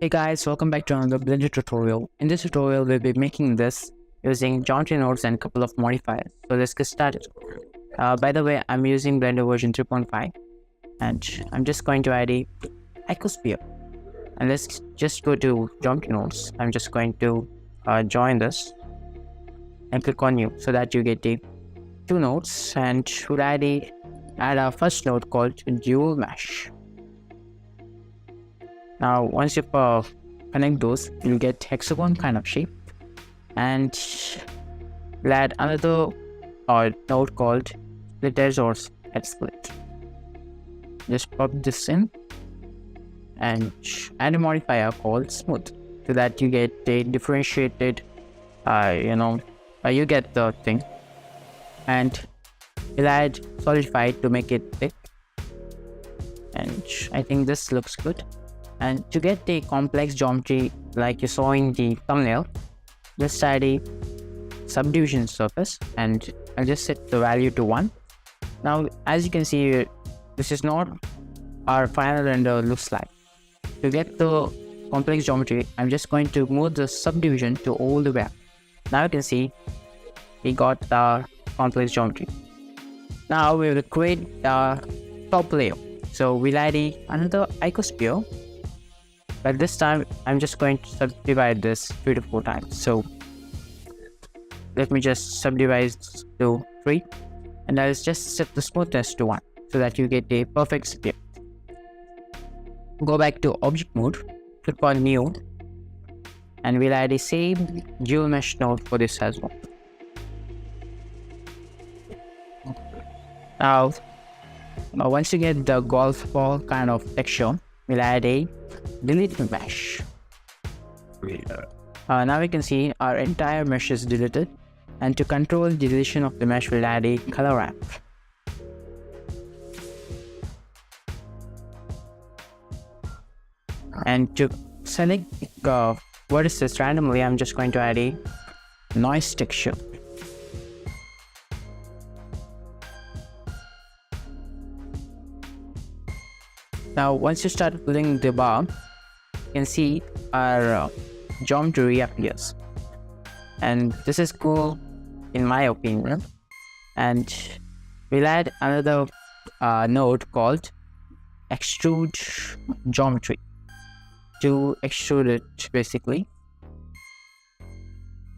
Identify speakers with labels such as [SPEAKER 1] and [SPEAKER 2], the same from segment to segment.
[SPEAKER 1] Hey guys, welcome back to another Blender tutorial. In this tutorial, we'll be making this using geometry nodes and a couple of modifiers. So let's get started. By the way, I'm using Blender version 3.5 and I'm just going to add a icosphere. And let's just go to geometry nodes. I'm just going to join this and click on new so that you get the two nodes, and we'll add our first node called dual mesh. Now once you connect those, you'll get hexagon kind of shape, and we'll add another node called splitters or split. Just pop this in and add a modifier called smooth so that you get a differentiated you get the thing. And we'll add solidify to make it thick, and I think this looks good. And to get the complex geometry like you saw in the thumbnail, just add a subdivision surface, and I'll just set the value to 1. Now as you can see, this is not our final render looks like. To get the complex geometry, I'm just going to move the subdivision to all the way up. Now you can see we got the complex geometry. Now we will create the top layer. So we'll add another icosphere, but this time I'm just going to subdivide this 3 to 4 times. So let me just subdivide to 3, and I'll just set the smoothness to 1 so that you get a perfect sphere. Go back to object mode, click on new, and we'll add a same dual mesh node for this as well. Now once you get the golf ball kind of texture, we'll add a delete mesh. Now we can see our entire mesh is deleted, and to control deletion of the mesh, we'll add a color ramp. And to select vertices randomly, I'm just going to add a noise texture. Now once you start pulling the bar, you can see our geometry appears, and this is cool in my opinion. And we'll add another node called extrude geometry to extrude it basically.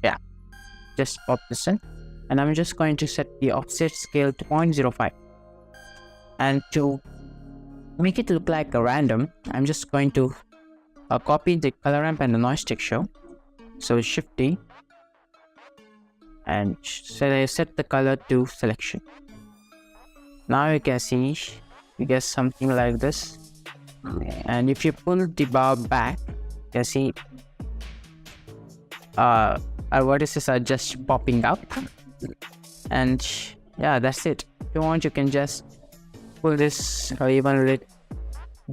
[SPEAKER 1] Yeah, just pop this in, and I'm just going to set the offset scale to 0.05, and to make it look like a random, I'm just going to copy the color ramp and the noise texture. So shift D and set the color to selection. Now you can see you get something like this, and if you pull the bar back, you can see our vertices are just popping up. And yeah, that's it. If you want, you can just pull this even a little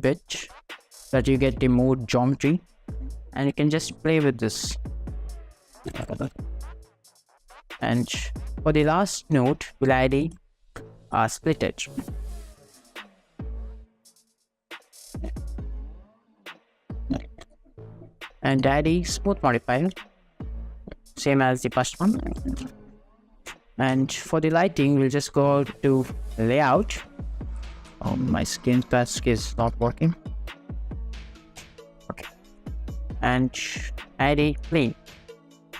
[SPEAKER 1] bit so that you get the more geometry, and you can just play with this. And for the last node, we'll add a split edge. And add a smooth modifier, same as the first one. And for the lighting, we'll just go to layout. Oh, my skin task is not working. Okay. And add a plane.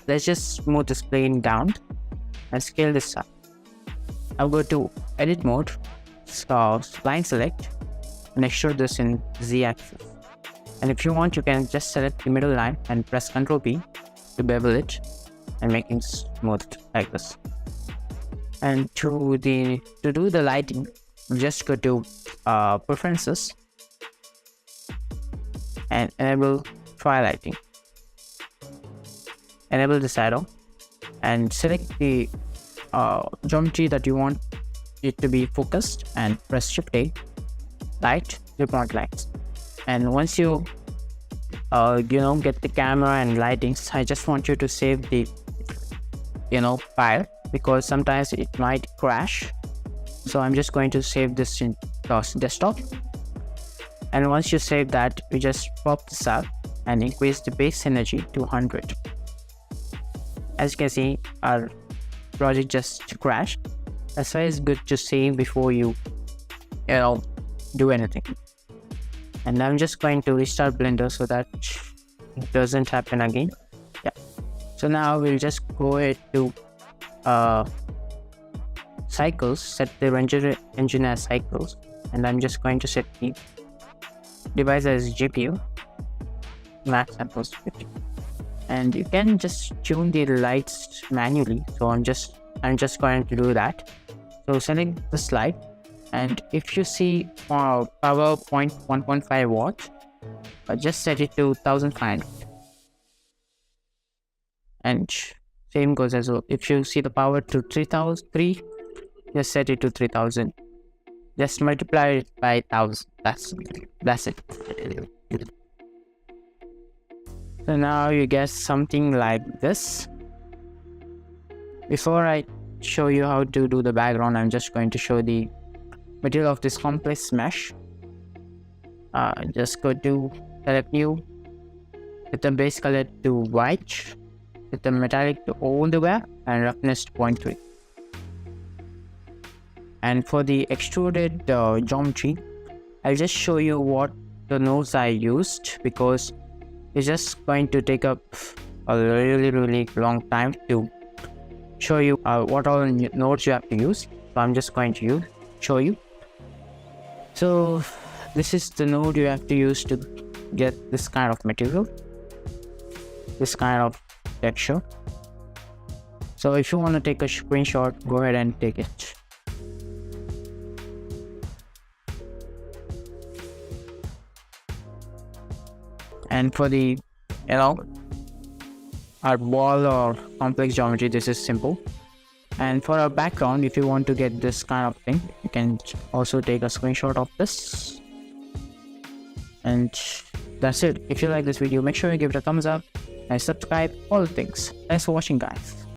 [SPEAKER 1] Let's just move this plane down and scale this up. I'll go to edit mode, line select, and extrude this in Z axis. And if you want, you can just select the middle line and press Ctrl P to bevel it and make it smooth like this. And to do the lighting, just go to preferences and enable twilighting. Enable the shadow and select the geometry that you want it to be focused, and press Shift A, light, report lights. And once you get the camera and lightings, I just want you to save the file, because sometimes it might crash. So I'm just going to save this in desktop, and once you save that, we just pop this out and increase the base energy to 100. As you can see, our project just crashed. That's why it's good to save before you do anything. And I'm just going to restart Blender so that it doesn't happen again. Yeah. So now we'll just go ahead to cycles, set the engine as cycles, and I'm just going to set the device as GPU, max samples 50. And you can just tune the lights manually. So I'm just going to do that. So select the slide, and if you see power point 1.5 watts, just set it to 1500. And same goes as well. If you see the power to 3003, just set it to 3000. Just multiply it by 1000. That's it. So now you get something like this. Before I show you how to do the background, I'm just going to show the material of this complex mesh. Just go to select new, set the base color to white, set the metallic to all the way, and roughness to 0.3. And for the extruded geometry, I'll just show you what the nodes I used, because it's just going to take up a really long time to show you what all nodes you have to use. So I'm just going to show you. So this is the node you have to use to get this kind of material, this kind of texture. So if you want to take a screenshot, go ahead and take it. And for the our wall or complex geometry, this is simple. And for our background, if you want to get this kind of thing, you can also take a screenshot of this. And that's it. If you like this video, make sure you give it a thumbs up and subscribe, all the things. Thanks for watching, guys.